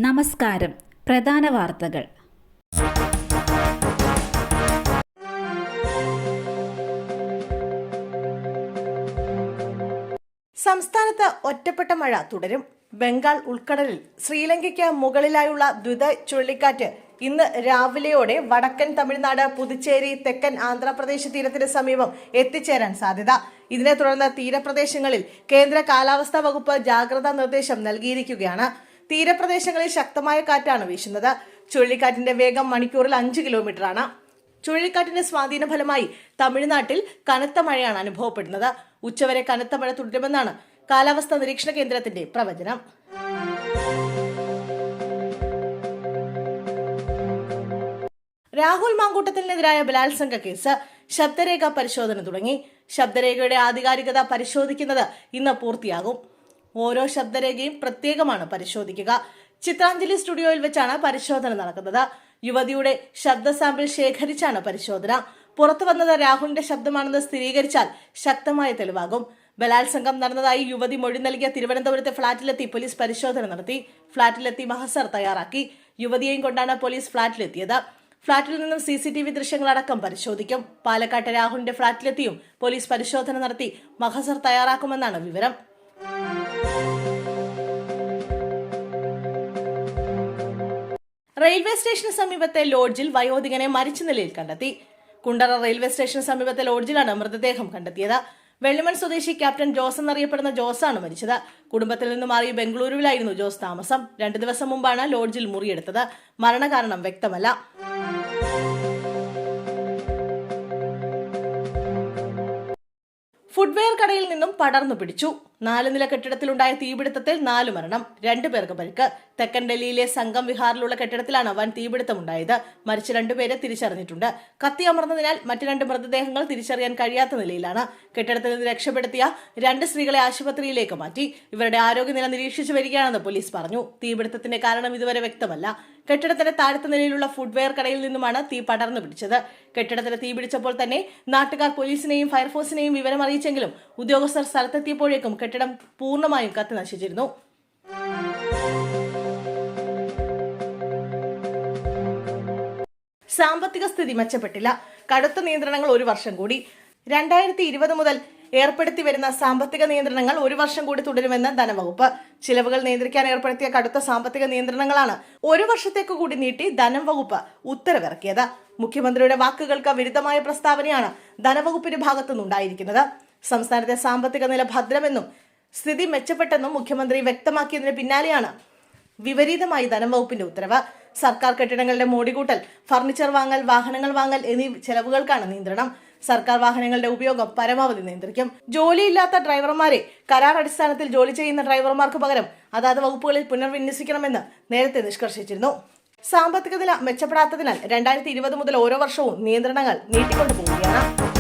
നമസ്കാരം. പ്രധാന വാർത്തകൾ. സംസ്ഥാനത്ത് ഒറ്റപ്പെട്ട മഴ തുടരും. ബംഗാൾ ഉൾക്കടലിൽ ശ്രീലങ്കയ്ക്ക് മുകളിലായുള്ള ദ്വിത ചുഴലിക്കാറ്റ് ഇന്ന് രാവിലെയോടെ വടക്കൻ തമിഴ്നാട്, പുതുച്ചേരി, തെക്കൻ ആന്ധ്രാപ്രദേശ് തീരത്തിന് സമീപം എത്തിച്ചേരാൻ സാധ്യത. ഇതിനെ തുടർന്ന് തീരപ്രദേശങ്ങളിൽ കേന്ദ്ര കാലാവസ്ഥാ വകുപ്പ് ജാഗ്രതാ നിർദ്ദേശം നൽകിയിരിക്കുകയാണ്. തീരപ്രദേശങ്ങളിൽ ശക്തമായ കാറ്റാണ് വീശുന്നത്. ചുഴലിക്കാറ്റിന്റെ വേഗം മണിക്കൂറിൽ 5 കിലോമീറ്ററാണ്. ചുഴലിക്കാറ്റിന്റെ സ്വാധീന ഫലമായി തമിഴ്നാട്ടിൽ കനത്ത മഴയാണ് അനുഭവപ്പെടുന്നത്. ഉച്ചവരെ കനത്ത മഴ തുടരുമെന്നാണ് കാലാവസ്ഥാ നിരീക്ഷണ കേന്ദ്രത്തിന്റെ പ്രവചനം. രാഹുൽ മാങ്കൂട്ടത്തിനെതിരായ ബലാത്സംഗ കേസ് ശബ്ദരേഖ പരിശോധന തുടങ്ങി. ശബ്ദരേഖയുടെ ആധികാരികത പരിശോധിക്കുന്നത് ഇന്ന് പൂർത്തിയാകും. ഓരോ ശബ്ദരേഖയും പ്രത്യേകമാണ് പരിശോധിക്കുക. ചിത്രാഞ്ജലി സ്റ്റുഡിയോയിൽ വെച്ചാണ് പരിശോധന നടക്കുന്നത്. യുവതിയുടെ ശബ്ദ സാമ്പിൾ ശേഖരിച്ചാണ് പരിശോധന. പുറത്തു വന്നത് രാഹുലിന്റെ ശബ്ദമാണെന്ന് സ്ഥിരീകരിച്ചാൽ ശക്തമായ തെളിവാകും. ബലാത്സംഗം നടന്നതായി യുവതി മൊഴി നൽകിയ തിരുവനന്തപുരത്തെ ഫ്ളാറ്റിലെത്തി പോലീസ് പരിശോധന നടത്തി. ഫ്ളാറ്റിലെത്തി മഹസർ തയ്യാറാക്കി. യുവതിയെയും കൊണ്ടാണ് പോലീസ് ഫ്ളാറ്റിലെത്തിയത്. ഫ്ളാറ്റിൽ നിന്നും CCTV ദൃശ്യങ്ങളടക്കം പരിശോധിക്കും. പാലക്കാട്ടെ രാഹുലിന്റെ ഫ്ളാറ്റിലെത്തിയും പോലീസ് പരിശോധന നടത്തി മഹസർ തയ്യാറാക്കുമെന്നാണ് വിവരം. റെയിൽവേ സ്റ്റേഷന് സമീപത്തെ ലോഡ്ജിൽ വയോധികനെ മരിച്ച നിലയിൽ കണ്ടെത്തി. കുണ്ടറ റെയിൽവേ സ്റ്റേഷന് സമീപത്തെ ലോഡ്ജിലാണ് മൃതദേഹം കണ്ടെത്തിയത്. വെള്ളിമൺ സ്വദേശി ക്യാപ്റ്റൻ ജോസ് എന്നറിയപ്പെടുന്ന ജോസാണ് മരിച്ചത്. കുടുംബത്തിൽ നിന്ന് മാറി ബംഗളൂരുവിലായിരുന്നു ജോസ് താമസം. 2 ദിവസം മുമ്പാണ് ലോഡ്ജിൽ മുറിയെടുത്തത്. മരണകാരണം വ്യക്തമല്ല. ഫുട്വെയർ കടയിൽ നിന്നും പടർന്നു പിടിച്ചു. 4 നില കെട്ടിടത്തിലുണ്ടായ തീപിടുത്തത്തിൽ 4 മരണം, 2 പേർക്ക് പരിക്ക്. തെക്കൻ ഡൽഹിയിലെ സംഗം വിഹാറിലുള്ള കെട്ടിടത്തിലാണ് വൻ തീപിടുത്തമുണ്ടായത്. മരിച്ച 2 പേരെ തിരിച്ചറിഞ്ഞിട്ടുണ്ട്. കത്തി അമർന്നതിനാൽ മറ്റ് 2 മൃതദേഹങ്ങൾ തിരിച്ചറിയാൻ കഴിയാത്ത നിലയിലാണ്. കെട്ടിടത്തിൽ നിന്ന് രക്ഷപ്പെടുത്തിയ 2 സ്ത്രീകളെ ആശുപത്രിയിലേക്ക് മാറ്റി. ഇവരുടെ ആരോഗ്യനില നിരീക്ഷിച്ചു വരികയാണെന്ന് പോലീസ് പറഞ്ഞു. തീപിടുത്തത്തിന്റെ കാരണം ഇതുവരെ വ്യക്തമല്ല. കെട്ടിടത്തിന്റെ താഴത്തെ നിലയിലുള്ള ഫുട്വെയർ കടയിൽ നിന്നുമാണ് തീ പടർന്നു പിടിച്ചത്. കെട്ടിടത്തിന് തീപിടിച്ചപ്പോൾ തന്നെ നാട്ടുകാർ പോലീസിനെയും ഫയർഫോഴ്സിനെയും വിവരം അറിയിച്ചെങ്കിലും ഉദ്യോഗസ്ഥർ സ്ഥലത്തെത്തിയപ്പോഴേക്കും കെട്ടിടം പൂർണ്ണമായും കത്തി നശിച്ചിരുന്നു. സാമ്പത്തിക സ്ഥിതി മെച്ചപ്പെട്ടില്ല. കടുത്ത നിയന്ത്രണങ്ങൾ 1 വർഷം കൂടി. 2020 മുതൽ ഏർപ്പെടുത്തി വരുന്ന സാമ്പത്തിക നിയന്ത്രണങ്ങൾ 1 വർഷം കൂടി തുടരുമെന്ന് ധനവകുപ്പ്. ചിലവുകൾ നിയന്ത്രിക്കാൻ ഏർപ്പെടുത്തിയ കടുത്ത സാമ്പത്തിക നിയന്ത്രണങ്ങളാണ് 1 വർഷത്തേക്ക് കൂടി നീട്ടി ധനവകുപ്പ് ഉത്തരവിറക്കിയത്. മുഖ്യമന്ത്രിയുടെ വാക്കുകൾക്ക് വിരുദ്ധമായ പ്രസ്താവനയാണ് ധനവകുപ്പിന്റെ ഭാഗത്തുനിന്നുണ്ടായിരിക്കുന്നത്. സംസ്ഥാനത്തെ സാമ്പത്തിക നില ഭദ്രമെന്നും സ്ഥിതി മെച്ചപ്പെട്ടെന്നും മുഖ്യമന്ത്രി വ്യക്തമാക്കിയതിന് പിന്നാലെയാണ് വിപരീതമായി ധനവകുപ്പിന്റെ ഉത്തരവ്. സർക്കാർ കെട്ടിടങ്ങളുടെ മോടികൂട്ടൽ, ഫർണിച്ചർ വാങ്ങൽ, വാഹനങ്ങൾ വാങ്ങൽ എന്നീ ചെലവുകൾക്കാണ് നിയന്ത്രണം. സർക്കാർ വാഹനങ്ങളുടെ ഉപയോഗം പരമാവധി നിയന്ത്രിക്കും. ജോലിയില്ലാത്ത ഡ്രൈവർമാരെ കരാർ അടിസ്ഥാനത്തിൽ ജോലി ചെയ്യുന്ന ഡ്രൈവർമാർക്ക് പകരം അതാത് വകുപ്പുകളിൽ പുനർവിന്യസിക്കണമെന്ന് നേരത്തെ നിഷ്കർഷിച്ചിരുന്നു. സാമ്പത്തിക നില മെച്ചപ്പെടാത്തതിനാൽ 2020 മുതൽ ഓരോ വർഷവും നിയന്ത്രണങ്ങൾ നീട്ടിക്കൊണ്ടുപോവുകയാണ്.